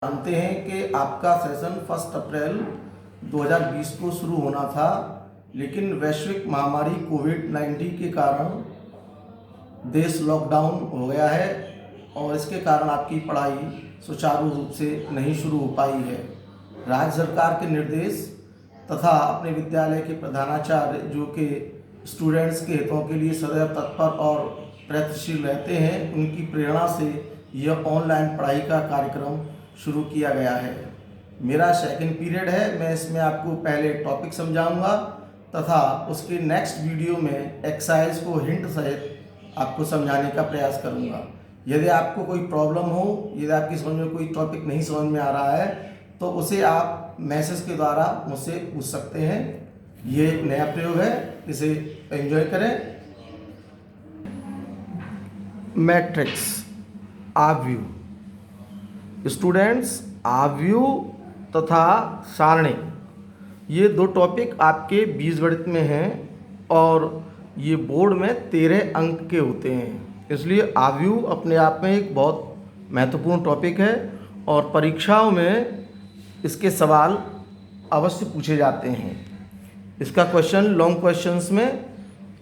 जानते हैं कि आपका सेशन 1 अप्रैल 2020 को शुरू होना था, लेकिन वैश्विक महामारी कोविड-19 के कारण देश लॉकडाउन हो गया है और इसके कारण आपकी पढ़ाई सुचारू रूप से नहीं शुरू हो पाई है। राज्य सरकार के निर्देश तथा अपने विद्यालय के प्रधानाचार्य जो कि स्टूडेंट्स के हितों के लिए सदैव तत्पर और प्रयत्नशील रहते हैं, उनकी प्रेरणा से यह ऑनलाइन पढ़ाई का कार्यक्रम शुरू किया गया है। मेरा सेकंड पीरियड है। मैं इसमें आपको पहले टॉपिक समझाऊंगा तथा उसके नेक्स्ट वीडियो में एक्सरसाइज को हिंट सहित आपको समझाने का प्रयास करूंगा। यदि आपको कोई प्रॉब्लम हो, यदि आपकी समझ में कोई टॉपिक नहीं समझ में आ रहा है तो उसे आप मैसेज के द्वारा मुझसे पूछ सकते हैं। ये एक नया प्रयोग है, इसे एंजॉय करें। मैट्रिक्स आव्यूह, स्टूडेंट्स, आव्यूह तथा सारणी, ये दो टॉपिक आपके बीजगणित में हैं और ये बोर्ड में 13 अंक के होते हैं। इसलिए आव्यूह अपने आप में एक बहुत महत्वपूर्ण टॉपिक है और परीक्षाओं में इसके सवाल अवश्य पूछे जाते हैं। इसका क्वेश्चन लॉन्ग क्वेश्चंस में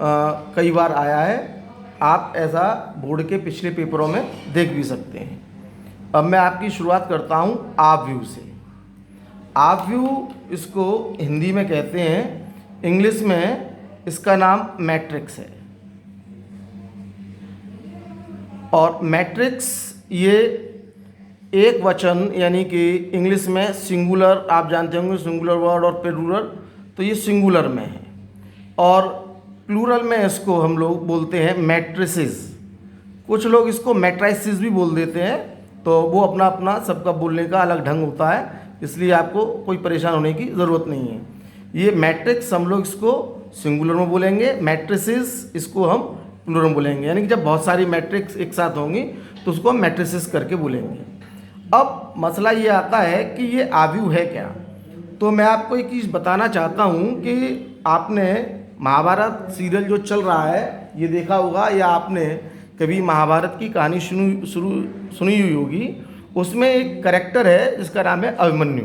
कई बार आया है। आप ऐसा बोर्ड के पिछले पेपरों में देख भी सकते हैं। अब मैं आपकी शुरुआत करता हूँ आव्यूह से। आव्यूह इसको हिंदी में कहते हैं, इंग्लिश में इसका नाम मैट्रिक्स है। और मैट्रिक्स ये एक वचन, यानी कि इंग्लिश में सिंगुलर, आप जानते होंगे सिंगुलर वर्ड और प्लूरल, तो ये सिंगुलर में है। और प्लूरल में इसको हम लोग बोलते हैं मैट्रिसेस। कुछ लोग इसको मैट्राइसिस भी बोल देते हैं, तो वो अपना अपना सबका बोलने का अलग ढंग होता है, इसलिए आपको कोई परेशान होने की ज़रूरत नहीं है। ये मैट्रिक्स हम लोग इसको सिंगुलर में बोलेंगे, मैट्रिसेस इसको हम प्लूरल में बोलेंगे। यानी कि जब बहुत सारी मैट्रिक्स एक साथ होंगी तो उसको हम मैट्रिसेस करके बोलेंगे। अब मसला ये आता है कि ये आव्यूह है क्या। तो मैं आपको एक चीज़ बताना चाहता हूँ कि आपने महाभारत सीरियल जो चल रहा है ये देखा होगा, या आपने कभी महाभारत की कहानी सुनी हुई होगी। उसमें एक कैरेक्टर है जिसका नाम है अभिमन्यु।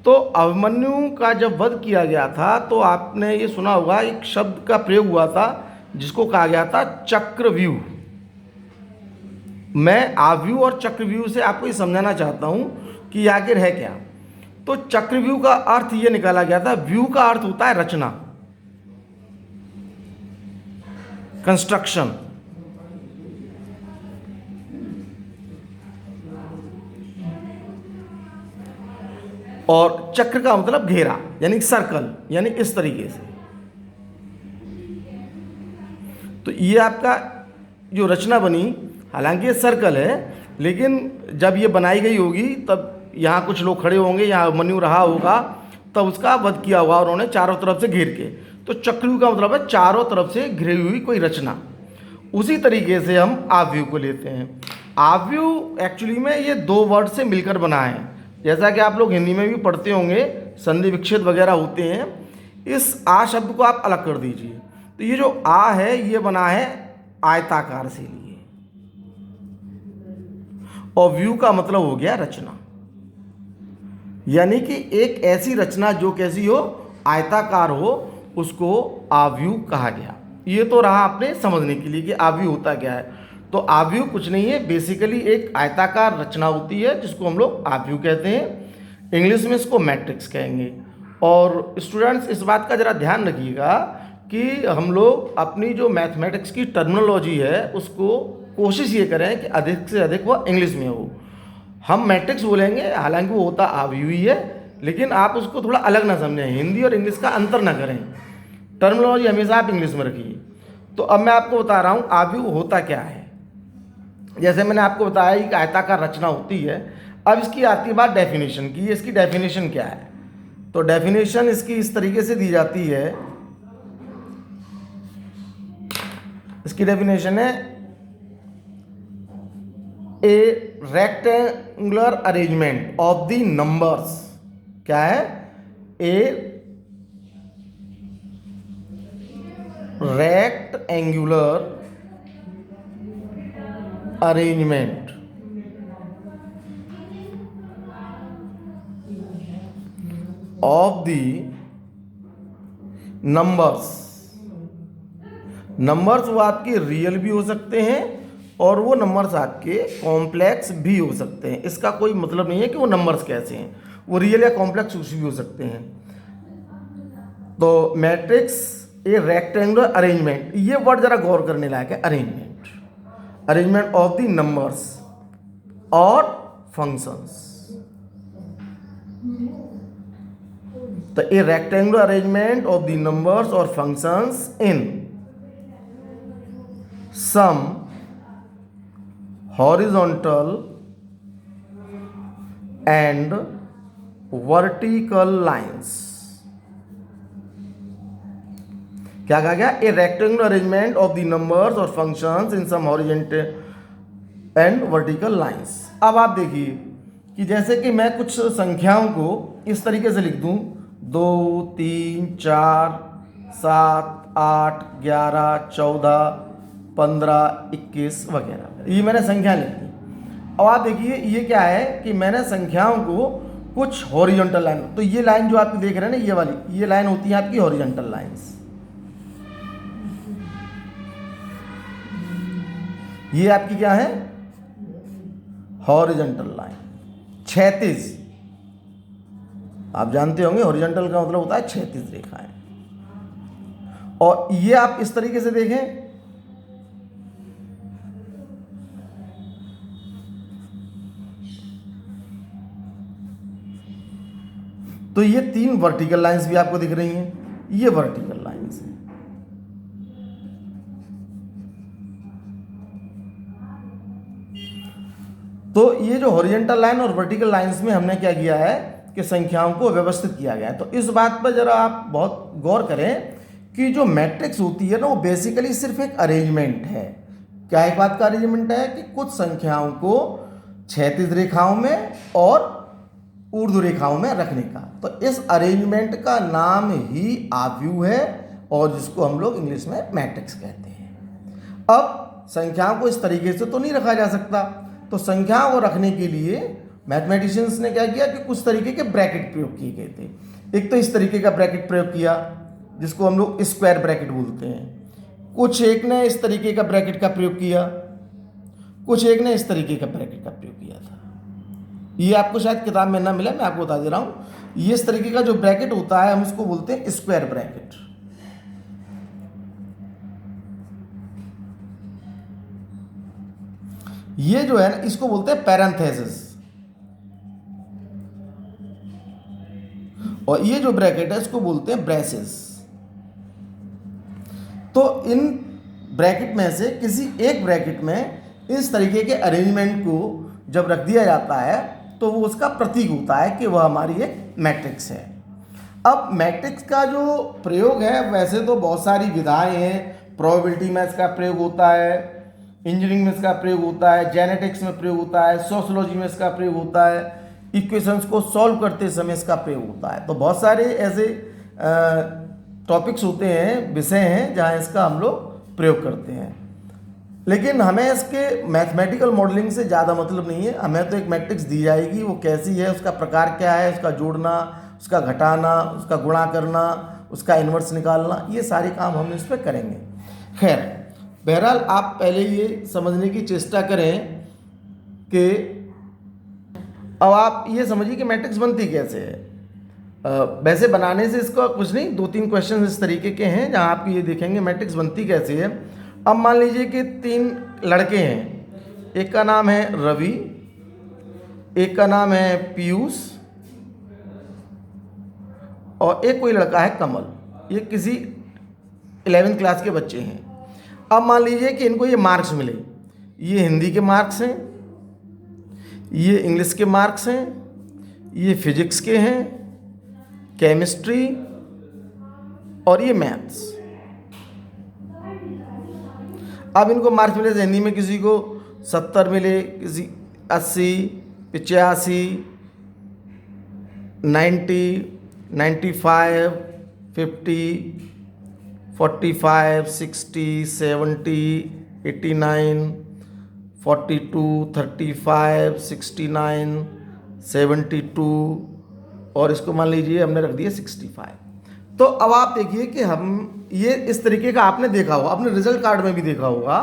तो अभिमन्यु का जब वध किया गया था तो आपने ये सुना होगा, एक शब्द का प्रयोग हुआ था जिसको कहा गया था चक्रव्यूह। मैं आव्यूह और चक्रव्यूह से आपको ये समझाना चाहता हूँ कि आखिर है क्या। तो चक्रव्यूह का अर्थ ये निकाला गया था, व्यू का अर्थ होता है रचना, कंस्ट्रक्शन, और चक्र का मतलब घेरा, यानी सर्कल, यानी इस तरीके से। तो ये आपका जो रचना बनी, हालांकि ये सर्कल है, लेकिन जब ये बनाई गई होगी तब यहाँ कुछ लोग खड़े होंगे, यहाँ अभिमन्यु रहा होगा, तब उसका वध किया होगा उन्होंने चारों तरफ से घेर के। तो चक्रव्यूह का मतलब है चारों तरफ से घिरी हुई कोई रचना। उसी तरीके से हम आव्यूह को लेते हैं। आव्यूह एक्चुअली में ये दो वर्ड से मिलकर बना है। जैसा कि आप लोग हिंदी में भी पढ़ते होंगे, संधि विच्छेद वगैरह होते हैं। इस आ शब्द को आप अलग कर दीजिए, तो ये जो आ है ये बना है आयताकार से लिए, और व्यू का मतलब हो गया रचना, यानी कि एक ऐसी रचना जो कैसी हो, आयताकार हो, उसको आव्यूह कहा गया। ये तो रहा आपने समझने के लिए कि आव्यूह होता क्या है। तो आव्यूह कुछ नहीं है, बेसिकली एक आयताकार रचना होती है जिसको हम लोग आव्यूह कहते हैं। इंग्लिश में इसको मैट्रिक्स कहेंगे। और स्टूडेंट्स इस बात का ज़रा ध्यान रखिएगा कि हम लोग अपनी जो मैथमेटिक्स की टर्मिनोलॉजी है उसको कोशिश ये करें कि अधिक से अधिक वो इंग्लिश में हो। हम मैट्रिक्स बोलेंगे, हालांकि वो होता आव्यूह ही है, लेकिन आप उसको थोड़ा अलग ना समझें, हिंदी और इंग्लिश का अंतर ना करें। टर्मिनोलॉजी हमेशा आप इंग्लिश में रखिए। तो अब मैं आपको बता रहा हूँ आव्यूह होता क्या है। जैसे मैंने आपको बताया कि आयताकार रचना होती है। अब इसकी आती है बात डेफिनेशन की। इसकी डेफिनेशन क्या है? तो डेफिनेशन इसकी इस तरीके से दी जाती है। इसकी डेफिनेशन है ए rectangular arrangement of the numbers. क्या है? ए rectangular arrangement of the numbers. Numbers वो आपके रियल भी हो सकते हैं और वो नंबर्स आपके कॉम्प्लेक्स भी हो सकते हैं। इसका कोई मतलब नहीं है कि वो नंबर्स कैसे हैं, वो रियल या कॉम्प्लेक्स कुछ भी हो सकते हैं। तो मैट्रिक्स ए रेक्टेंगुलर अरेंजमेंट, ये वर्ड जरा गौर करने लायक है। अरेंजमेंट ऑफ द नंबर्स और फंक्शंस। तो a rectangular arrangement of the numbers और functions in some horizontal and vertical lines. क्या कहा गया? A rectangular arrangement of the numbers और functions in some horizontal and vertical lines. अब आप देखिए कि जैसे कि मैं कुछ संख्याओं को इस तरीके से लिख दूं, 2, 3, 4, 7, 8, 11, 14, 15, 21 वगैरह, ये मैंने संख्या लिख दी। अब आप देखिए ये क्या है कि मैंने संख्याओं को कुछ हॉरिजॉन्टल लाइन, तो ये लाइन जो आप देख रहे हैं ना, ये वाली, ये लाइन होती है आपकी हॉरिजॉन्टल लाइंस। ये आपकी क्या है? Horizontal line. क्षैतिज, आप जानते होंगे हॉरिजॉन्टल का मतलब होता है क्षैतिज रेखाएं। और ये आप इस तरीके से देखें तो ये 3 वर्टिकल लाइंस भी आपको दिख रही हैं, ये वर्टिकल लाइंस हैं। तो ये जो हॉरिजॉन्टल लाइन और वर्टिकल लाइंस में हमने क्या किया है कि संख्याओं को व्यवस्थित किया गया है। तो इस बात पर जरा आप बहुत गौर करें कि जो मैट्रिक्स होती है ना, वो बेसिकली सिर्फ एक अरेंजमेंट है। क्या एक बात का अरेंजमेंट है कि कुछ संख्याओं को क्षैतिज रेखाओं में और ऊर्ध्व रेखाओं में रखने का। तो इस अरेंजमेंट का नाम ही आव्यूह है और जिसको हम लोग इंग्लिश में मैट्रिक्स कहते हैं। अब संख्याओं को इस तरीके से तो नहीं रखा जा सकता, तो संख्याओं को रखने के लिए मैथमेटिशियंस ने क्या किया कि कुछ तरीके के ब्रैकेट प्रयोग किए गए थे। एक तो इस तरीके का ब्रैकेट प्रयोग किया जिसको हम लोग स्क्वायर ब्रैकेट बोलते हैं। कुछ एक ने इस तरीके का ब्रैकेट का प्रयोग किया, कुछ एक ने इस तरीके का ब्रैकेट का प्रयोग किया था। ये आपको शायद किताब में ना मिला, मैं आपको बता दे रहा हूँ। ये इस तरीके का जो ब्रैकेट होता है हम उसको बोलते हैं स्क्वायर ब्रैकेट। ये जो है ना, इसको बोलते हैं पैरेंथेसिस। और ये जो ब्रैकेट है इसको बोलते हैं ब्रेसेस। तो इन ब्रैकेट में से किसी एक ब्रैकेट में इस तरीके के अरेंजमेंट को जब रख दिया जाता है तो वो उसका प्रतीक होता है कि वह हमारी एक मैट्रिक्स है। अब मैट्रिक्स का जो प्रयोग है, वैसे तो बहुत सारी विधाएं हैं। प्रोबेबिलिटी में इसका प्रयोग होता है, इंजीनियरिंग में इसका प्रयोग होता है, जेनेटिक्स में प्रयोग होता है, सोशियोलॉजी में इसका प्रयोग होता है, इक्वेशंस को सॉल्व करते समय इसका प्रयोग होता है। तो बहुत सारे ऐसे टॉपिक्स होते हैं, विषय हैं जहाँ इसका हम लोग प्रयोग करते हैं। लेकिन हमें इसके मैथमेटिकल मॉडलिंग से ज़्यादा मतलब नहीं है। हमें तो एक मैट्रिक्स दी जाएगी, वो कैसी है, उसका प्रकार क्या है, उसका जोड़ना, उसका घटाना, उसका गुणा करना, उसका इन्वर्स निकालना, ये सारे काम हम इस पर करेंगे। खैर, बहरहाल आप पहले ये समझने की चेष्टा करें कि अब आप ये समझिए कि मैट्रिक्स बनती कैसे है। वैसे बनाने से इसका कुछ नहीं, 2-3 क्वेश्चन इस तरीके के हैं जहाँ आप ये देखेंगे मैट्रिक्स बनती कैसे है। अब मान लीजिए कि 3 लड़के हैं, एक का नाम है रवि, एक का नाम है पीयूष और एक कोई लड़का है कमल। ये किसी 11th क्लास के बच्चे हैं। अब मान लीजिए कि इनको ये मार्क्स मिले, ये हिंदी के मार्क्स हैं, ये इंग्लिश के मार्क्स हैं, ये फिजिक्स के हैं, केमिस्ट्री और ये मैथ्स। अब इनको मार्क्स मिले, हिंदी में किसी को 70 मिले, किसी 80, 85, 90, 95, 50, 45, 60, 70, 89, 42, 35, 69, 72 और इसको मान लीजिए हमने रख दिया 65। तो अब आप देखिए कि हम ये इस तरीके का आपने देखा होगा, अपने रिजल्ट कार्ड में भी देखा होगा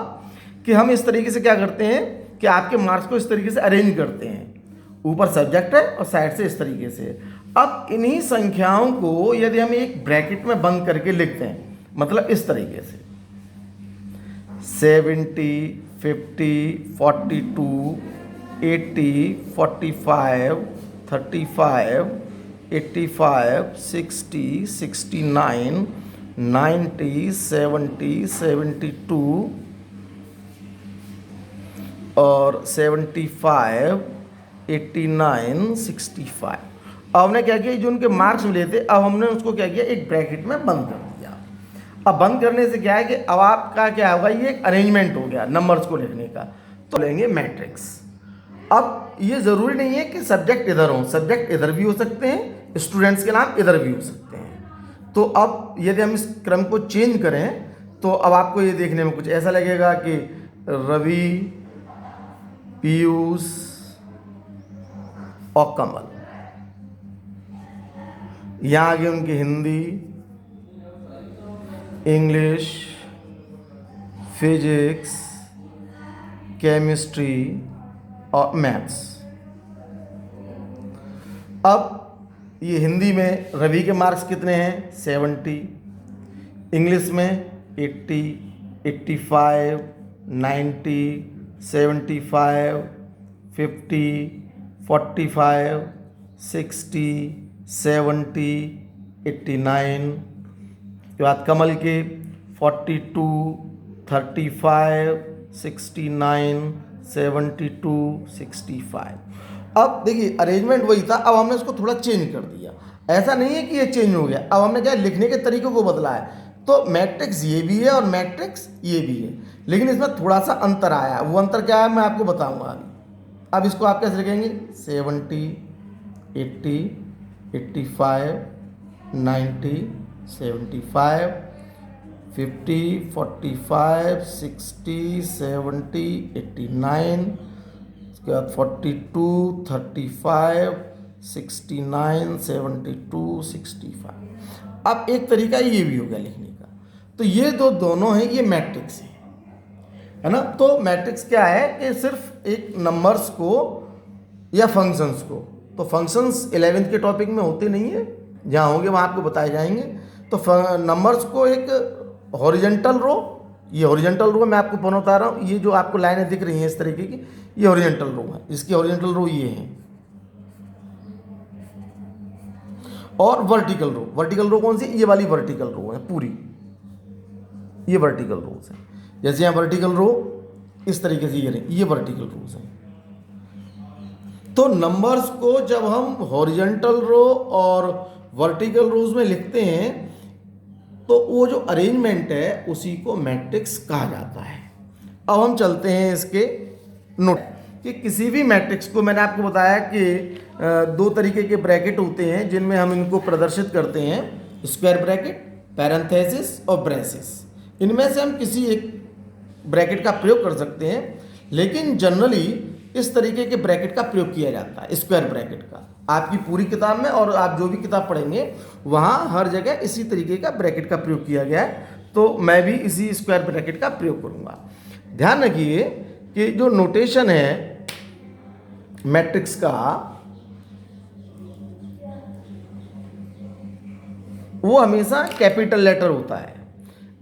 कि हम इस तरीके से क्या करते हैं कि आपके मार्क्स को इस तरीके से अरेंज करते हैं, ऊपर सब्जेक्ट है और साइड से इस तरीके से। अब इन्हीं संख्याओं को यदि हम एक ब्रैकेट में बंद करके लिखते हैं, मतलब इस तरीके से 70, 50, 42, 80, 45, 35, 85, 60, 69, 90, 70, 72 और 75, 89, 65। अब हमने क्या किया, जो उनके मार्क्स मिले थे अब हमने उसको क्या किया, एक ब्रैकेट में बंद कर दिया। अब बंद करने से क्या है कि अब आपका क्या होगा, ये एक अरेंजमेंट हो गया नंबर्स को लिखने का। तो लेंगे मैट्रिक्स। अब ये ज़रूरी नहीं है कि सब्जेक्ट इधर हो, सब्जेक्ट इधर भी हो सकते हैं, स्टूडेंट्स के नाम इधर भी हो सकते हैं। तो अब यदि हम इस क्रम को चेंज करें तो अब आपको ये देखने में कुछ ऐसा लगेगा कि रवि, पीयूष और कमल। यहाँ आगे उनकी हिंदी, इंग्लिश, फिजिक्स, केमिस्ट्री और मैथ्स। अब ये हिंदी में रवि के मार्क्स कितने हैं, 70, इंग्लिश में 80, 85, 90, 75, 50, 45, 60, 70, 89। के बाद कमल के 42, 35, 69, 72, 65। अब देखिए अरेंजमेंट वही था, अब हमने इसको थोड़ा चेंज कर दिया। ऐसा नहीं है कि ये चेंज हो गया, अब हमने क्या लिखने के तरीके को बदला है। तो मैट्रिक्स ये भी है और मैट्रिक्स ये भी है, लेकिन इसमें थोड़ा सा अंतर आया। वो अंतर क्या है मैं आपको बताऊंगा अभी। अब इसको आप कैसे लिखेंगे, 70, 80, 85, 90, 75, 50, 45, 60, 70, 89, उसके बाद 42, 35, 69, 72, 65। अब एक तरीका ये भी हो गया लिखने का। तो ये दोनों हैं, ये मैट्रिक्स है ना। तो मैट्रिक्स क्या है कि सिर्फ एक नंबर्स को या फंक्शंस को, तो फंक्शंस 11th के टॉपिक में होते नहीं है, जहाँ होंगे वहाँ आपको बताए जाएंगे। तो नंबर्स को एक हॉरिजेंटल रो, ये हॉरिजेंटल रो मैं आपको पुनः बता रहा हूँ, ये जो आपको लाइनें दिख रही हैं इस तरीके की, ये हॉरिजेंटल रो है, इसकी हॉरिजेंटल रो ये है। और वर्टिकल रो कौन सी, ये वाली वर्टिकल रो है पूरी, ये वर्टिकल रोज है। जैसे यहाँ वर्टिकल रो इस तरीके से ये वर्टिकल रोज है। तो नंबर्स को जब हम हॉरिजेंटल रो और वर्टिकल रोज में लिखते हैं तो वो जो अरेंजमेंट है उसी को मैट्रिक्स कहा जाता है। अब हम चलते हैं इसके नोट कि किसी भी मैट्रिक्स को, मैंने आपको बताया कि दो तरीके के ब्रैकेट होते हैं जिनमें हम इनको प्रदर्शित करते हैं, स्क्वायर ब्रैकेट, पैरेंथेसिस और ब्रेसेस। इनमें से हम किसी एक ब्रैकेट का प्रयोग कर सकते हैं, लेकिन जनरली इस तरीके के ब्रैकेट का प्रयोग किया जाता है, स्क्वायर ब्रैकेट का। आपकी पूरी किताब में और आप जो भी किताब पढ़ेंगे वहाँ हर जगह इसी तरीके का ब्रैकेट का प्रयोग किया गया है। तो मैं भी इसी स्क्वायर ब्रैकेट का प्रयोग करूँगा। ध्यान रखिए कि जो नोटेशन है मैट्रिक्स का, वो हमेशा कैपिटल लेटर होता है।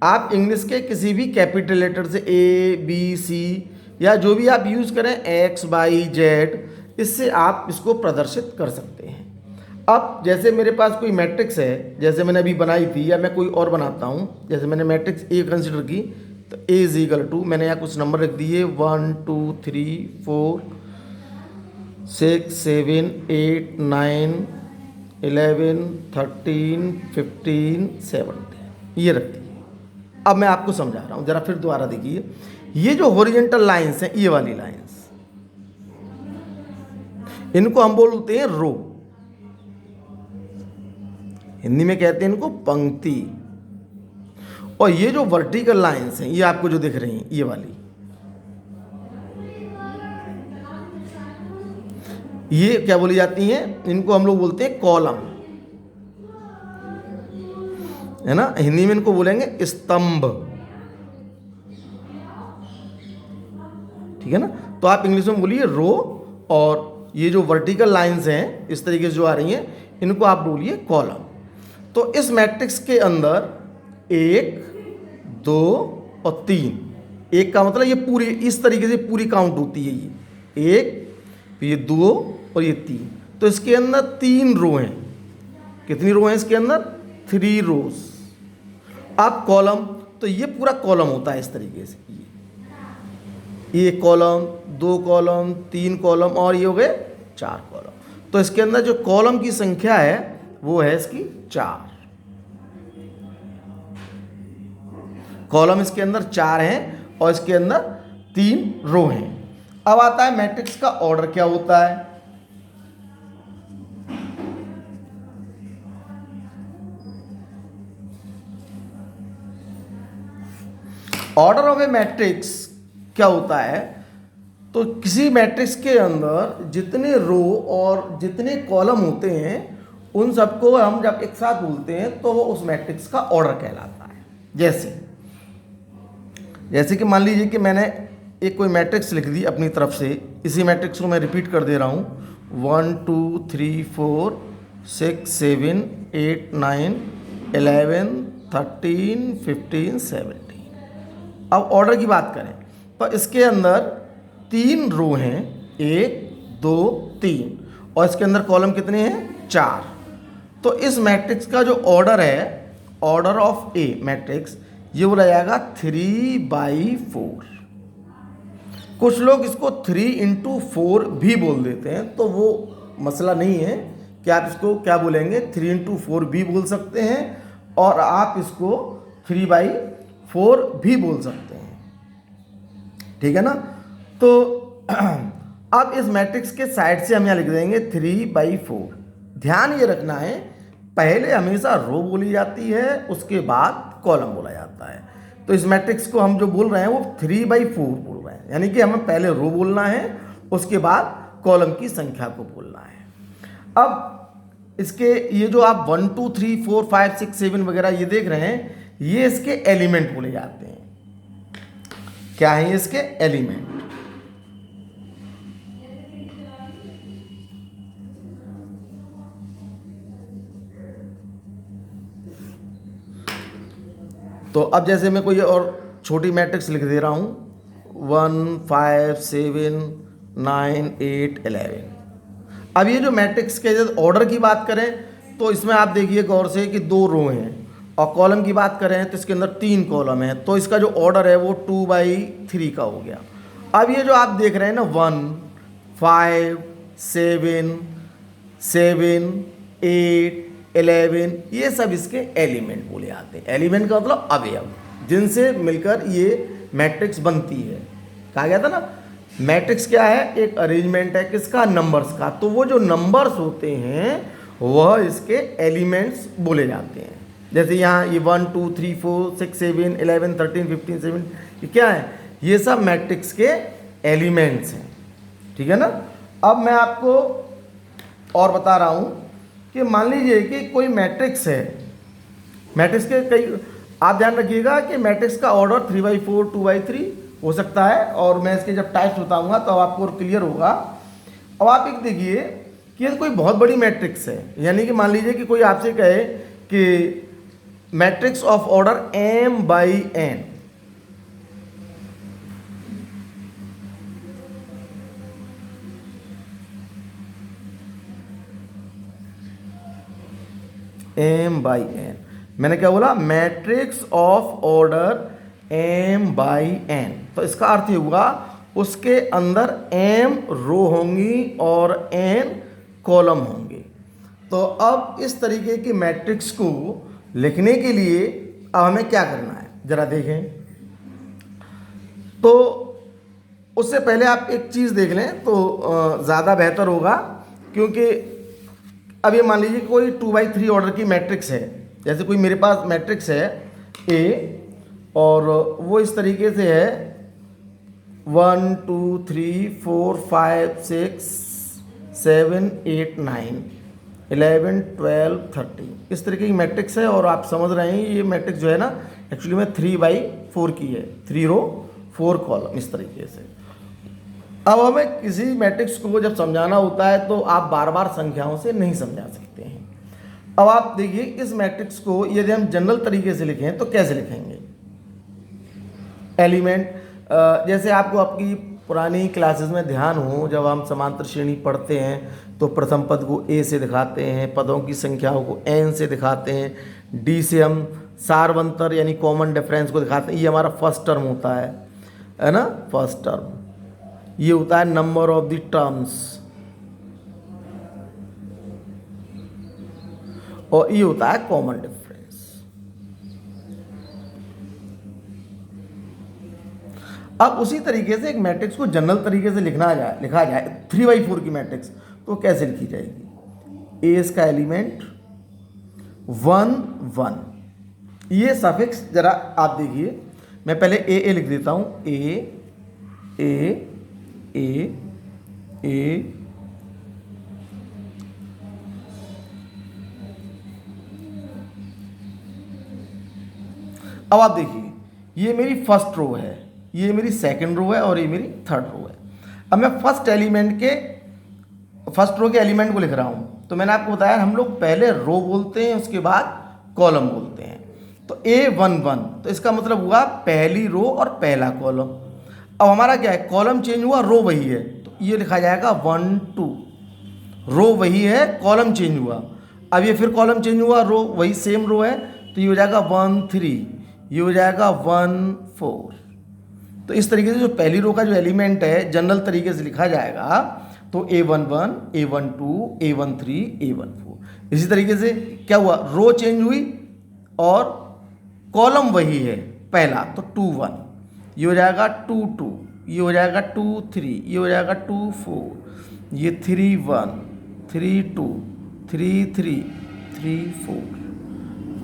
आप इंग्लिश के किसी भी कैपिटल लेटर से A, B, C या जो भी आप यूज़ करें X, Y, Z, इससे आप इसको प्रदर्शित कर सकते हैं। अब जैसे मेरे पास कोई मैट्रिक्स है, जैसे मैंने अभी बनाई थी, या मैं कोई और बनाता हूँ, जैसे मैंने मैट्रिक्स A कंसिडर की, तो A इज इक्वल टू, मैंने यहाँ कुछ नंबर रख दिए 1 2 3 4 6 7 8 9 11 13 15 17, ये रख दिए। अब मैं आपको समझा रहा हूँ, जरा फिर दोबारा देखिए। ये जो हॉरिजेंटल लाइंस हैं, ये वाली लाइंस, इनको हम बोलते हैं रो, हिंदी में कहते हैं इनको पंक्ति। और ये जो वर्टिकल लाइंस हैं, ये आपको जो दिख रही हैं, ये वाली, ये क्या बोली जाती हैं, इनको हम लोग बोलते हैं कॉलम, है ना। हिंदी में इनको बोलेंगे स्तंभ, ठीक है ना। तो आप इंग्लिश में बोलिए रो, और ये जो वर्टिकल लाइंस हैं इस तरीके से जो आ रही हैं इनको आप बोलिए कॉलम। तो इस मैट्रिक्स के अंदर 1, 2 और 3, एक का मतलब ये पूरी इस तरीके से पूरी काउंट होती है, ये 1, फिर ये 2 और ये 3। तो इसके अंदर 3 रो हैं। कितनी रो हैं इसके अंदर? 3 रोज। अब कॉलम, तो ये पूरा कॉलम होता है इस तरीके से, ये 1 कॉलम, 2 कॉलम, 3 कॉलम और ये हो गए 4 कॉलम। तो इसके अंदर जो कॉलम की संख्या है वो है इसकी 4। कॉलम इसके अंदर 4 हैं और इसके अंदर 3 रो हैं। अब आता है मैट्रिक्स का ऑर्डर क्या होता है। ऑर्डर ऑफ ए मैट्रिक्स क्या होता है, तो किसी मैट्रिक्स के अंदर जितने रो और जितने कॉलम होते हैं उन सबको हम जब एक साथ बोलते हैं तो वो उस मैट्रिक्स का ऑर्डर कहलाता है। जैसे कि मान लीजिए कि मैंने एक कोई मैट्रिक्स लिख दी अपनी तरफ से, इसी मैट्रिक्स को मैं रिपीट कर दे रहा हूँ, 1 2 3 4 6 7 8 9 11 13 15 17। अब ऑर्डर की बात करें तो इसके अंदर 3 रो हैं, 1 2 3, और इसके अंदर कॉलम कितने हैं? 4। तो इस मैट्रिक्स का जो ऑर्डर है, ऑर्डर ऑफ ए मैट्रिक्स, ये बोला जाएगा 3/4। कुछ लोग इसको 3/4 भी बोल देते हैं, तो वो मसला नहीं है कि आप इसको क्या बोलेंगे, 3/4 भी बोल सकते हैं और आप इसको 3/4 भी बोल सकते हैं, ठीक है ना। तो अब इस मैट्रिक्स के साइड से हम यहाँ लिख देंगे 3/4। ध्यान ये रखना है, पहले हमेशा रो बोली जाती है, उसके बाद कॉलम बोला जाता है। तो इस मैट्रिक्स को हम जो बोल रहे हैं वो 3/4 बोल रहे हैं, यानी कि हमें पहले रो बोलना है, उसके बाद कॉलम की संख्या को बोलना है। अब इसके ये जो आप 1 2 3 4 5 6 7 वगैरह ये देख रहे हैं, ये इसके एलिमेंट बोले जाते हैं। क्या है इसके एलिमेंट? तो अब जैसे मैं कोई और छोटी मैट्रिक्स लिख दे रहा हूँ 1 5 7 9 8 11। अब ये जो मैट्रिक्स के ऑर्डर की बात करें तो इसमें आप देखिए गौर से कि 2 रो हैं, और कॉलम की बात करें तो इसके अंदर 3 कॉलम हैं, तो इसका जो ऑर्डर है वो 2/3 का हो गया। अब ये जो आप देख रहे हैं ना 1 5 7 7 8 11, ये सब इसके एलिमेंट बोले जाते हैं। एलिमेंट का मतलब अवयव, जिनसे मिलकर ये मैट्रिक्स बनती है। कहा गया था ना, मैट्रिक्स क्या है? एक अरेंजमेंट है किसका? नंबर्स का। तो वो जो नंबर्स होते हैं वह इसके एलिमेंट्स बोले जाते हैं। जैसे यहाँ ये 1 2 3 4 6 7 11 13 15 17, ये क्या है? ये सब मैट्रिक्स के एलिमेंट्स हैं, ठीक है ना। अब मैं आपको और बता रहा हूँ कि मान लीजिए कि कोई मैट्रिक्स है, मैट्रिक्स के कई, आप ध्यान रखिएगा कि मैट्रिक्स का ऑर्डर 3/4 2/3 हो सकता है, और मैं इसके जब टाइप्स बताऊंगा तो आपको क्लियर होगा। अब आप एक देखिए कि ये कोई बहुत बड़ी मैट्रिक्स है, यानी कि मान लीजिए कि कोई आपसे कहे कि matrix of order m/n, m/n, मैंने क्या बोला? Matrix of order m/n। तो इसका अर्थ ये हुआ उसके अंदर m रो होंगी और n कॉलम होंगे। तो अब इस तरीके की मैट्रिक्स को लिखने के लिए अब हमें क्या करना है जरा देखें। तो उससे पहले आप एक चीज़ देख लें तो ज़्यादा बेहतर होगा, क्योंकि अब ये मान लीजिए कोई 2/3 ऑर्डर की मैट्रिक्स है। जैसे कोई मेरे पास मैट्रिक्स है A और वो इस तरीके से है 1 2 3 4 5 6 7 8 9 11 12 13 इस तरीके की मैट्रिक्स है। और आप समझ रहे हैं ये मैट्रिक्स जो है ना एक्चुअली में 3/4 की है, 3 रो 4 कॉलम इस तरीके से। अब हमें किसी मैट्रिक्स को जब समझाना होता है तो आप बार बार संख्याओं से नहीं समझा सकते हैं। अब आप देखिए इस मैट्रिक्स को यदि हम जनरल तरीके से लिखें तो कैसे लिखेंगे। एलिमेंट, जैसे आपको आपकी पुरानी क्लासेस में ध्यान हो, जब हम समांतर श्रेणी पढ़ते हैं तो प्रथम पद को ए से दिखाते हैं, पदों की संख्याओं को एन से दिखाते हैं, डी से हम सार्वंतर यानी कॉमन डिफरेंस को दिखाते हैं। ये हमारा फर्स्ट टर्म होता है ना, फर्स्ट टर्म। ये होता है नंबर ऑफ द टर्म्स, और ये होता है कॉमन डिफरेंस। अब उसी तरीके से एक मैट्रिक्स को जनरल तरीके से लिखा जाए 3/4 की मैट्रिक्स तो कैसे लिखी जाएगी। ए इसका एलिमेंट 1 1, ये सफिक्स जरा आप देखिए, मैं पहले ए लिख देता हूं, ए अब आप देखिए ये मेरी फर्स्ट रो है, ये मेरी सेकंड रो है और ये मेरी थर्ड रो है। अब मैं फर्स्ट रो के एलिमेंट को लिख रहा हूं, तो मैंने आपको बताया हम लोग पहले रो बोलते हैं उसके बाद कॉलम बोलते हैं। तो A11 तो इसका मतलब हुआ पहली रो और पहला कॉलम। अब हमारा क्या है, कॉलम चेंज हुआ, रो वही है, तो ये लिखा जाएगा 1 2। रो वही है, कॉलम चेंज हुआ, अब ये फिर कॉलम चेंज हुआ, रो वही सेम रो है, तो ये हो जाएगा 1 3, ये हो जाएगा 1 4। तो इस तरीके से जो पहली रो का जो एलिमेंट है जनरल तरीके से लिखा जाएगा तो A11 A12 A13 A14। इसी तरीके से क्या हुआ, रो चेंज हुई और कॉलम वही है पहला, तो 2 1, ये हो जाएगा 2 2, ये हो जाएगा 2 3, ये हो जाएगा 2 4, ये 3 1 3 2 3 3 3 4।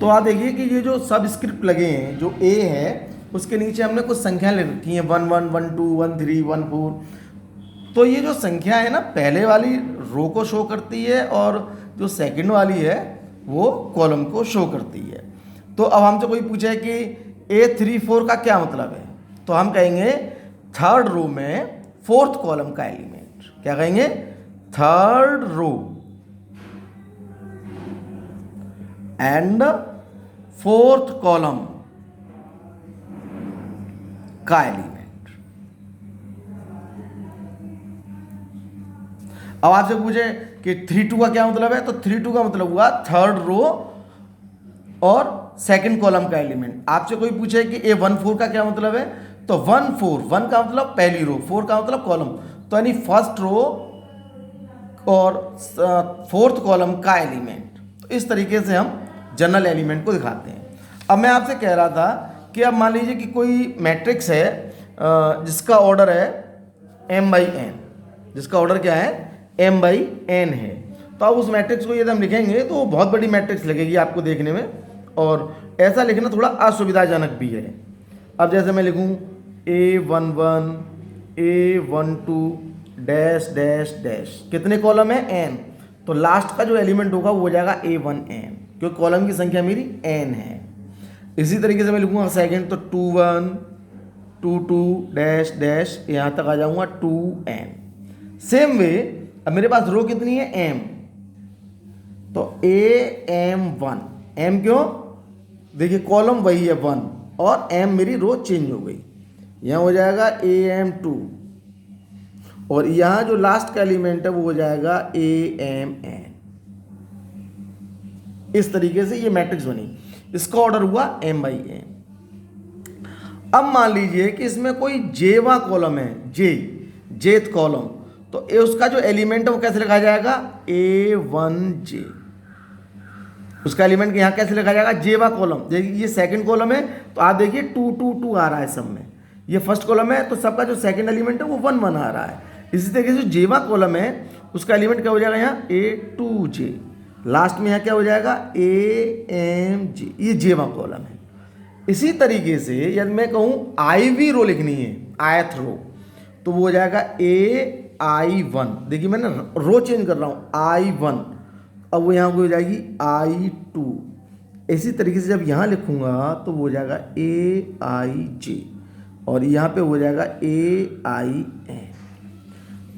तो आप देखिए कि ये जो सब स्क्रिप्ट लगे हैं, जो ए है उसके नीचे हमने कुछ संख्या ले रखी हैं 1 1 1 2 1 3 1 4। तो ये जो संख्या है ना पहले वाली रो को शो करती है और जो सेकंड वाली है वो कॉलम को शो करती है। तो अब हमसे कोई पूछे कि A34 का क्या मतलब है, तो हम कहेंगे थर्ड रो में फोर्थ कॉलम का एलिमेंट। क्या कहेंगे, third row and fourth column का एलिमेंट। अब आपसे पूछे कि 3 2 का क्या मतलब है, तो 3 2 का मतलब हुआ थर्ड रो और सेकंड कॉलम का एलिमेंट। आपसे कोई पूछे कि A14 का क्या मतलब है, तो 1 4, 1 का मतलब पहली रो, 4 का मतलब कॉलम, तो यानी फर्स्ट रो और फोर्थ कॉलम का एलिमेंट। तो इस तरीके से हम जनरल एलिमेंट को दिखाते हैं। अब मैं आपसे कह रहा था कि अब मान लीजिए कि कोई मैट्रिक्स है जिसका ऑर्डर है m/n, जिसका ऑर्डर क्या है m/n है। तो अब उस मैट्रिक्स को यदि हम लिखेंगे तो बहुत बड़ी मैट्रिक्स लगेगी आपको देखने में, और ऐसा लिखना थोड़ा असुविधाजनक भी है। अब जैसे मैं लिखूं A11 A12 dash dash dash, कितने कॉलम है n, तो लास्ट का जो एलिमेंट होगा वो हो जाएगा A1n, क्योंकि कॉलम की संख्या मेरी n है। इसी तरीके से मैं लिखूंगा सेकंड, तो 2 1 2 2 डैश डैश, यहाँ तक आ जाऊंगा 2n। सेम वे अब मेरे पास रो कितनी है m, तो AM1, m क्यों, देखिए कॉलम वही है 1 और m मेरी रो चेंज हो गई, यहाँ हो जाएगा AM2, और यहाँ जो लास्ट का एलिमेंट है वो हो जाएगा AMN। इस तरीके से ये मैट्रिक्स बनी, इसका ऑर्डर हुआ m/n। अब मान लीजिए कि इसमें कोई जेवा कॉलम है, जेथ कॉलम, तो उसका जो एलिमेंट है वो कैसे लिखा जाएगा, A1j। उसका एलिमेंट यहाँ कैसे लिखा जाएगा, जेवा कॉलम। ये सेकंड कॉलम है तो आप देखिए 2 2 2 आ रहा है सब में, ये फर्स्ट कॉलम है तो सबका जो सेकंड एलिमेंट है वो 1 1 आ रहा है। इसी तरीके से जो जेवा कॉलम है उसका एलिमेंट क्या हो जाएगा यहाँ A2j, लास्ट में यहाँ क्या हो जाएगा AMJ, ये जेवा कॉलम है। इसी तरीके से यदि मैं कहूँ IV रो लिखनी है, आयथ रो, तो वो हो जाएगा I1, देखिए मैंने रो चेंज कर रहा हूँ, I1, अब वो यहाँ को हो जाएगी I2। इसी तरीके से जब यहाँ लिखूँगा तो वो हो जाएगा AIJ, और यहाँ पे हो जाएगा AIN।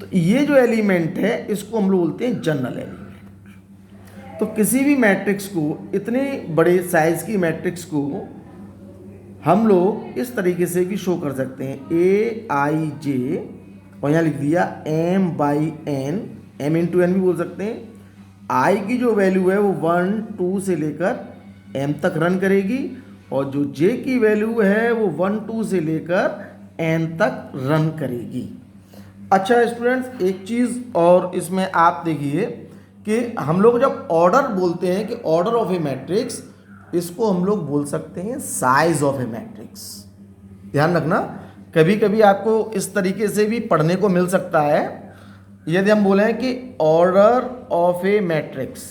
तो ये जो एलिमेंट है इसको हम लोग बोलते हैं जनरल एलिमेंट। तो किसी भी मैट्रिक्स को, इतने बड़े साइज की मैट्रिक्स को हम लोग इस तरीके से भी शो कर सकते हैं, AIJ, और यहाँ लिख दिया M/N, M×N भी बोल सकते हैं। I की जो वैल्यू है वो 1 2 से लेकर M तक रन करेगी, और जो J की वैल्यू है वो 1 2 से लेकर N तक रन करेगी। अच्छा स्टूडेंट्स, एक चीज़ और इसमें आप देखिए कि हम लोग जब ऑर्डर बोलते हैं कि ऑर्डर ऑफ ए मैट्रिक्स, इसको हम लोग बोल सकते हैं साइज ऑफ ए मैट्रिक्स। ध्यान रखना, कभी कभी आपको इस तरीके से भी पढ़ने को मिल सकता है। यदि हम बोलें कि ऑर्डर ऑफ ए मैट्रिक्स,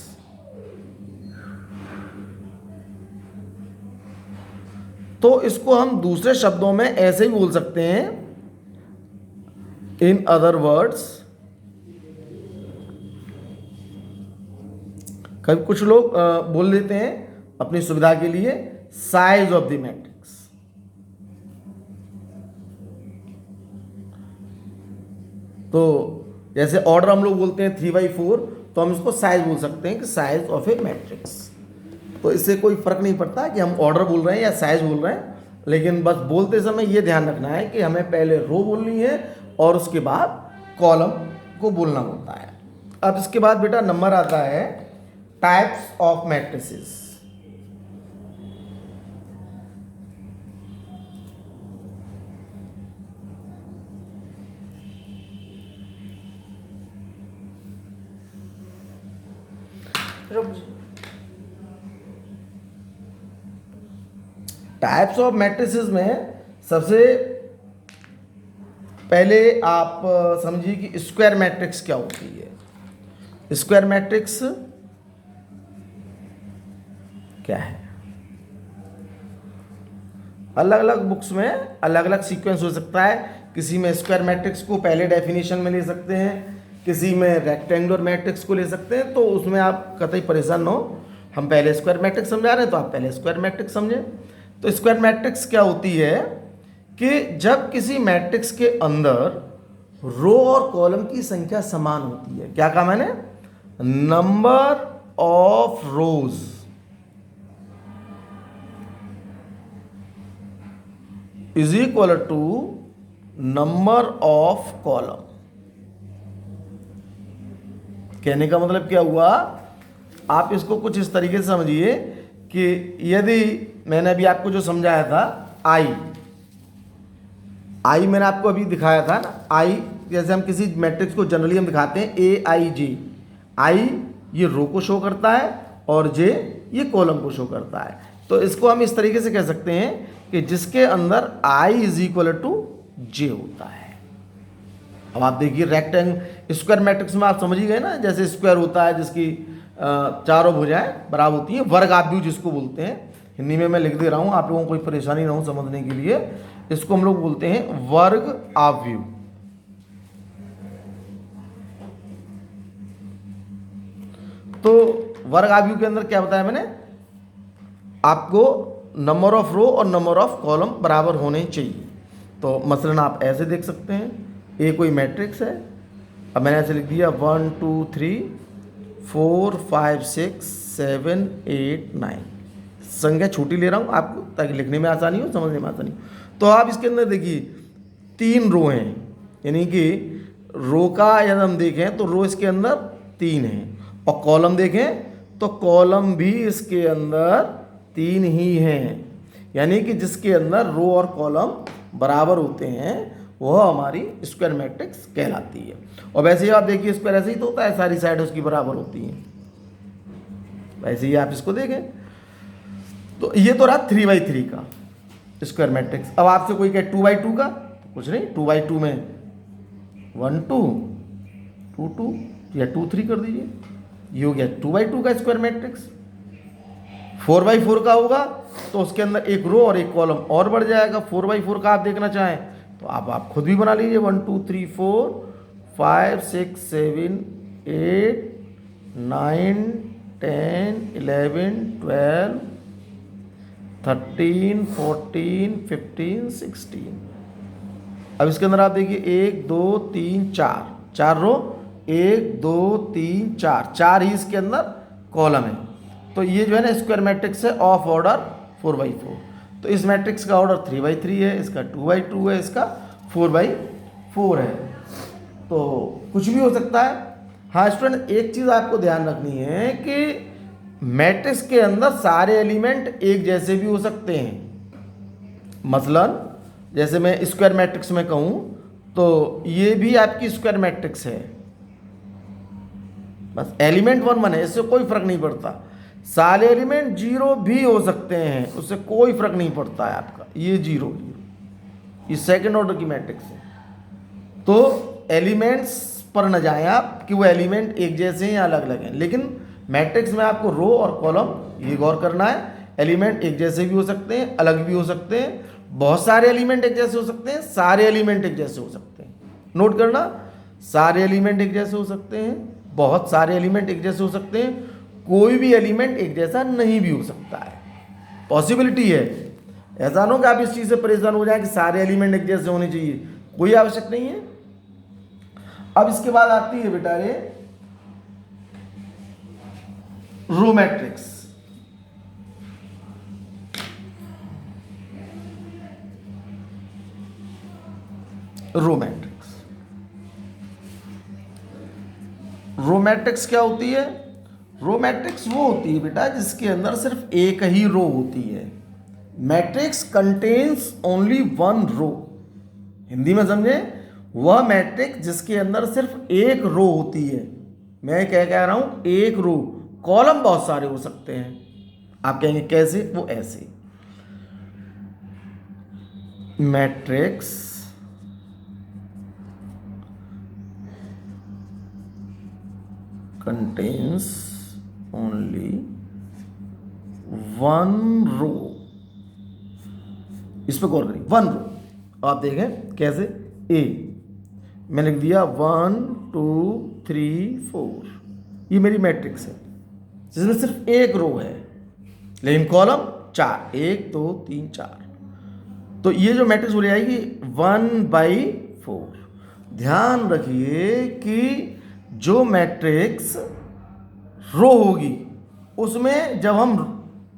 तो इसको हम दूसरे शब्दों में ऐसे ही बोल सकते हैं, इन अदर वर्ड्स। कभी कुछ लोग बोल देते हैं अपनी सुविधा के लिए साइज ऑफ द मैट्रिक्स। तो जैसे ऑर्डर हम लोग बोलते हैं 3/4, तो हम इसको साइज बोल सकते हैं कि साइज ऑफ ए मैट्रिक्स। तो इससे कोई फर्क नहीं पड़ता कि हम ऑर्डर बोल रहे हैं या साइज बोल रहे हैं, लेकिन बस बोलते समय ये ध्यान रखना है कि हमें पहले रो बोलनी है और उसके बाद कॉलम को बोलना होता है। अब इसके बाद बेटा नंबर आता है types of matrices. Types of matrices में सबसे पहले आप समझिए कि स्क्वायर मैट्रिक्स क्या होती है। स्क्वायर मैट्रिक्स क्या है? अलग अलग बुक्स में अलग अलग सीक्वेंस हो सकता है। किसी में स्क्वायर मैट्रिक्स को पहले डेफिनेशन में ले सकते हैं, किसी में रेक्टेंगुलर मैट्रिक्स को ले सकते हैं। तो उसमें आप कतई परेशान न हो, हम पहले स्क्वायर मैट्रिक्स समझा रहे हैं तो आप पहले स्क्वायर मैट्रिक्स समझें। तो स्क्वायर मैट्रिक्स क्या होती है कि जब किसी मैट्रिक्स के अंदर रो और कॉलम की संख्या समान होती है। क्या कहा मैंने? Number of rows is equal to number of column. कहने का मतलब क्या हुआ? आप इसको कुछ इस तरीके से समझिए कि यदि मैंने अभी आपको जो समझाया था आई मैंने आपको अभी दिखाया था ना, आई जैसे हम किसी मैट्रिक्स को जनरली हम दिखाते हैं AIJ। आई ये रो को शो करता है और जे ये कॉलम को शो करता है। तो इसको हम इस तरीके से कह सकते हैं कि जिसके अंदर I इज इक्वल टू जे होता है। अब आप देखिए रेक्टेंगल स्क्वायर मैट्रिक्स में आप समझ ही गए ना, जैसे स्क्वायर होता है जिसकी चारों भुजाएं बराबर होती हैं, वर्ग आव्यूह जिसको बोलते हैं। हिंदी में मैं लिख दे रहा हूँ, आप लोगों को कोई परेशानी ना हो समझने के लिए। इसको हम लोग बोलते हैं वर्ग आव्यूह। तो वर्ग आव्यूह के अंदर क्या बताया मैंने आपको? नंबर ऑफ रो और नंबर ऑफ कॉलम बराबर होने चाहिए। तो मसलन आप ऐसे देख सकते हैं, ये कोई मैट्रिक्स है। अब मैंने ऐसे लिख दिया 1 2 3 4 5 6 7 8 9। संख्या छोटी ले रहा हूँ आपको ताकि लिखने में आसानी हो, समझने में आसानी हो। तो आप इसके अंदर देखिए 3 रो हैं, यानी कि रो का यदि हम देखें तो रो इसके अंदर 3 है, और कॉलम देखें तो कॉलम भी इसके अंदर 3 ही हैं। यानी कि जिसके अंदर रो और कॉलम बराबर होते हैं वह हमारी स्क्वायर मैट्रिक्स कहलाती है। और वैसे ही आप देखिए स्क्वायर ऐसे ही तो होता है, सारी साइड उसकी बराबर होती हैं। वैसे ही आप इसको देखें तो ये तो रहा 3/3 का स्क्वायर मैट्रिक्स। अब आपसे कोई कहे 2/2 का, तो कुछ नहीं, 2/2 में 1 2 2 2 या 2 3 कर दीजिए, ये हो गया 2/2 का स्क्वायर मैट्रिक्स। 4/4 का होगा तो उसके अंदर एक रो और एक कॉलम और बढ़ जाएगा। 4/4 का आप देखना चाहें तो आप खुद भी बना लीजिए, 1 2 3 4 5 6 7 8 9 10 11 12 13 14 15 16। अब इसके अंदर आप देखिए 1 2 3 4, 4 रो, 1 2 3 4, 4 ही इसके अंदर कॉलम है। तो ये जो है ना स्क्वायर मैट्रिक्स है ऑफ ऑर्डर 4x4। तो इस मैट्रिक्स का ऑर्डर 3x3 है, इसका 2x2 है, इसका 4x4 है। तो कुछ भी हो सकता है। हाँ स्टूडेंट, एक चीज़ आपको ध्यान रखनी है कि मैट्रिक्स के अंदर सारे एलिमेंट एक जैसे भी हो सकते हैं। मसलन जैसे मैं स्क्वायर मैट्रिक्स में कहूँ तो ये भी आपकी स्क्वायर मैट्रिक्स है, बस एलिमेंट 1 1 है, इससे कोई फर्क नहीं पड़ता। सारे एलिमेंट 0 भी हो सकते हैं, उससे कोई फर्क नहीं पड़ता है आपका। ये 0 ये सेकंड ऑर्डर की मैट्रिक्स है। तो एलिमेंट्स पर न जाएं आप कि वो एलिमेंट एक जैसे हैं या अलग अलग हैं, लेकिन मैट्रिक्स में आपको रो और कॉलम ये गौर करना है। एलिमेंट एक जैसे भी हो सकते हैं, अलग भी हो सकते हैं, बहुत सारे एलिमेंट एक जैसे हो सकते हैं, सारे एलिमेंट एक जैसे हो सकते हैं। नोट करना, सारे एलिमेंट एक जैसे हो सकते हैं, बहुत सारे एलिमेंट एक जैसे हो सकते हैं, कोई भी एलिमेंट एक जैसा नहीं भी हो सकता है। पॉसिबिलिटी है, ऐसा ना हो कि आप इस चीज़ से परेशान हो जाए कि सारे एलिमेंट एक जैसे होने चाहिए, कोई आवश्यक नहीं है। अब इसके बाद आती है बेटा रे row matrix. Row matrix, row matrix क्या होती है? रो मैट्रिक्स वो होती है बेटा जिसके अंदर सिर्फ एक ही रो होती है। Matrix contains only one row. Hindi में समझे, वह मैट्रिक्स जिसके अंदर सिर्फ एक रो होती है। मैं क्या कह रहा हूं, एक रो। कॉलम बहुत सारे हो सकते हैं। आप कहेंगे कैसे? वो ऐसे, matrix contains only one row. इस पर गौर करिए, वन रो। आप देखें कैसे, ए मैंने लिख दिया 1 2 3 4, ये मेरी मैट्रिक्स है जिसमें सिर्फ एक रो है, लेकिन कॉलम 4, 1 2 3 4। तो ये जो मैट्रिक्स बोली जाएगी 1/4। ध्यान रखिए कि जो मैट्रिक्स रो होगी उसमें जब हम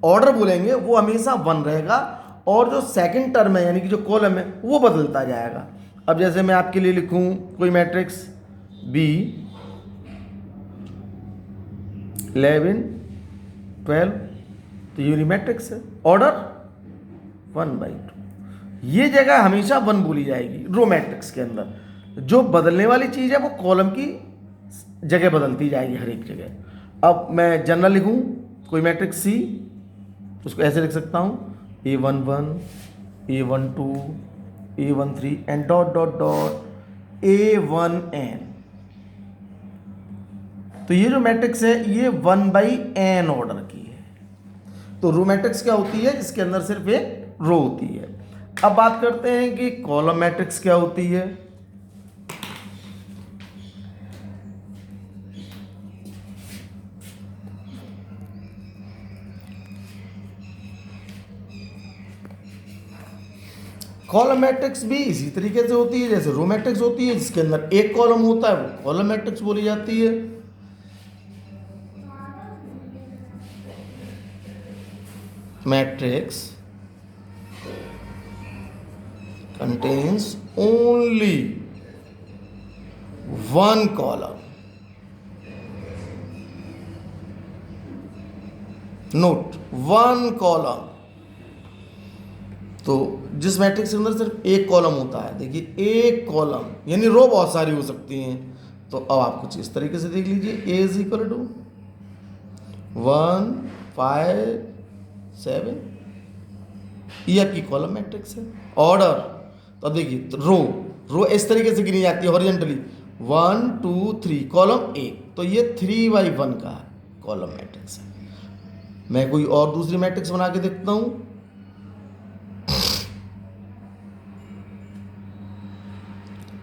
ऑर्डर बोलेंगे वो हमेशा 1 रहेगा, और जो सेकंड टर्म है यानी कि जो कॉलम है वो बदलता जाएगा। अब जैसे मैं आपके लिए लिखूं कोई मैट्रिक्स B 11 12, तो ये मैट्रिक्स है, ऑर्डर 1/2। ये जगह हमेशा 1 बोली जाएगी रो मैट्रिक्स के अंदर। जो बदलने वाली चीज़ है वो कॉलम की जगह बदलती जाएगी हर एक जगह। अब मैं जनरल लिखूं कोई मैट्रिक्स C, उसको ऐसे लिख सकता हूं A11 A12 A13 and dot dot dot A1n। तो ये जो मैट्रिक्स है ये 1/n ऑर्डर की है। तो रो मैट्रिक्स क्या होती है? जिसके अंदर सिर्फ एक रो होती है। अब बात करते हैं कि कॉलम मैट्रिक्स क्या होती है। कॉलम मैट्रिक्स भी इसी तरीके से होती है जैसे रो मैट्रिक्स होती है, जिसके अंदर एक कॉलम होता है वो कॉलम मैट्रिक्स बोली जाती है। Matrix contains only one column. Note, one column। तो जिस मैट्रिक्स के अंदर सिर्फ एक कॉलम होता है, देखिए एक कॉलम यानी रो बहुत सारी हो सकती हैं। तो अब आप कुछ इस तरीके से देख लीजिए, A इज इक्वल टू 1 5 7, ये आपकी कॉलम मैट्रिक्स है। ऑर्डर, तो अब देखिए रो इस तरीके से गिनी जाती है हॉरिजॉन्टली 1 2 3, कॉलम 1, तो ये 3/1 का कॉलम मैट्रिक्स है। मैं कोई और दूसरी मैट्रिक्स बना के देखता हूं।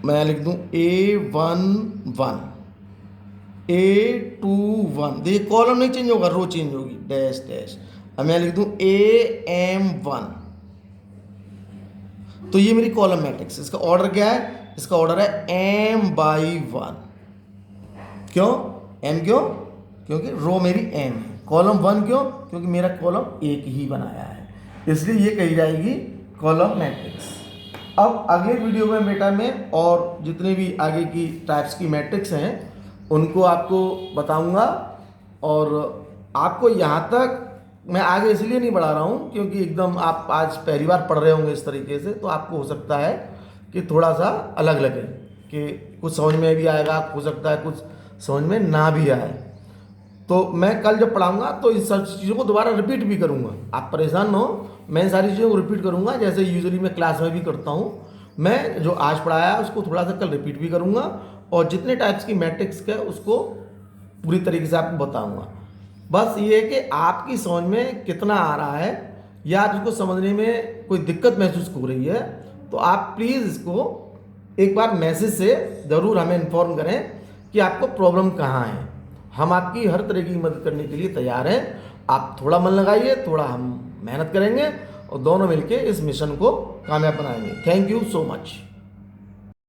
मैं लिख दूं A11 A21, देखिए कॉलम नहीं चेंज होगा, रो चेंज होगी, डैश डैश। अब मैं लिख दूं AM1, तो ये मेरी कॉलम मैट्रिक्स। इसका ऑर्डर क्या है? इसका ऑर्डर है M/1। क्यों M? क्यों? क्योंकि रो मेरी M है। कॉलम 1 क्यों? क्योंकि मेरा कॉलम एक ही बनाया है, इसलिए ये कही जाएगी कॉलम मैट्रिक्स। अब अगले वीडियो में बेटा मैं और जितने भी आगे की टाइप्स की मैट्रिक्स हैं उनको आपको बताऊंगा। और आपको यहाँ तक मैं आगे इसलिए नहीं बढ़ा रहा हूँ क्योंकि एकदम आप आज पहली बार पढ़ रहे होंगे इस तरीके से, तो आपको हो सकता है कि थोड़ा सा अलग लगे, कि कुछ समझ में भी आएगा, हो सकता है कुछ समझ में ना भी आए। तो मैं कल जब पढ़ाऊंगा तो इन सब चीज़ों को दोबारा रिपीट भी करूंगा, आप परेशान ना हो। मैं इन सारी चीज़ों को रिपीट करूंगा जैसे यूजुअली मैं क्लास में भी करता हूँ। मैं जो आज पढ़ाया है उसको थोड़ा सा कल रिपीट भी करूंगा, और जितने टाइप्स की मैट्रिक्स का उसको पूरी तरीके से आपको बताऊंगा। बस ये है कि आपकी समझ में कितना आ रहा है या आप इसको समझने में कोई दिक्कत महसूस हो रही है, तो आप प्लीज़ इसको एक बार मैसेज से ज़रूर हमें इन्फॉर्म करें कि आपको प्रॉब्लम कहाँ है। हम आपकी हर तरह की मदद करने के लिए तैयार हैं। आप थोड़ा मन लगाइए, थोड़ा हम मेहनत करेंगे और दोनों मिलके इस मिशन को कामयाब बनाएंगे। Thank you so much.